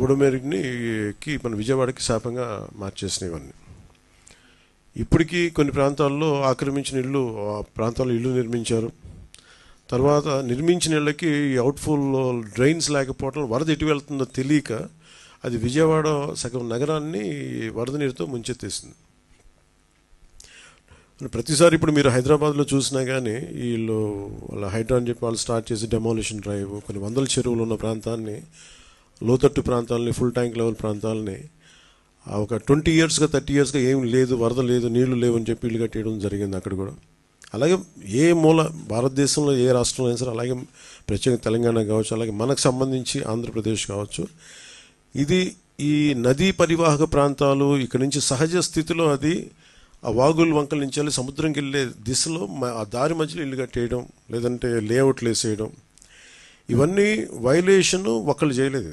బుడమేరుకి మన విజయవాడకి శాపంగా మార్చేసినాయి ఇవన్నీ. ఇప్పటికీ కొన్ని ప్రాంతాల్లో ఆక్రమించిన ఇళ్ళు, ఆ ప్రాంతాల్లో ఇళ్ళు నిర్మించారు. తర్వాత నిర్మించిన ఇళ్ళకి అవుట్ఫుల్ డ్రైన్స్ లేకపోవడం, వరద ఎటు వెళ్తుందో తెలియక అది విజయవాడ సగం నగరాన్ని వరద నీరుతో ముంచెత్తేసింది. ప్రతిసారి ఇప్పుడు మీరు హైదరాబాద్లో చూసినా కానీ వీళ్ళు వాళ్ళ హైడ్రా అని చెప్పి వాళ్ళు స్టార్ట్ చేసి డెమాలిషన్ డ్రైవ్, కొన్ని వందల చెరువులు ఉన్న ప్రాంతాన్ని, లోతట్టు ప్రాంతాలని, ఫుల్ ట్యాంక్ లెవెల్ ప్రాంతాలని ఒక 20 yearsగా 30 yearsగా ఏం లేదు, వరద లేదు, నీళ్లు లేవు అని చెప్పి ఇల్లు కట్టేయడం జరిగింది అక్కడ కూడా. అలాగే ఏ మూల భారతదేశంలో ఏ రాష్ట్రంలో అయినా సరే, అలాగే ప్రత్యేకంగా తెలంగాణ కావచ్చు, అలాగే మనకు సంబంధించి ఆంధ్రప్రదేశ్ కావచ్చు, ఇది ఈ నదీ పరివాహక ప్రాంతాలు ఇక్కడ నుంచి సహజ స్థితిలో అది ఆ వాగులు వంకల నుంచి వెళ్ళి సముద్రంకి వెళ్ళే దిశలో ఆ దారి మధ్యలో ఇల్లు కట్టేయడం, లేదంటే లేఅవుట్లు వేసేయడం, ఇవన్నీ వైలేషన్ ఒకళ్ళు చేయలేదు.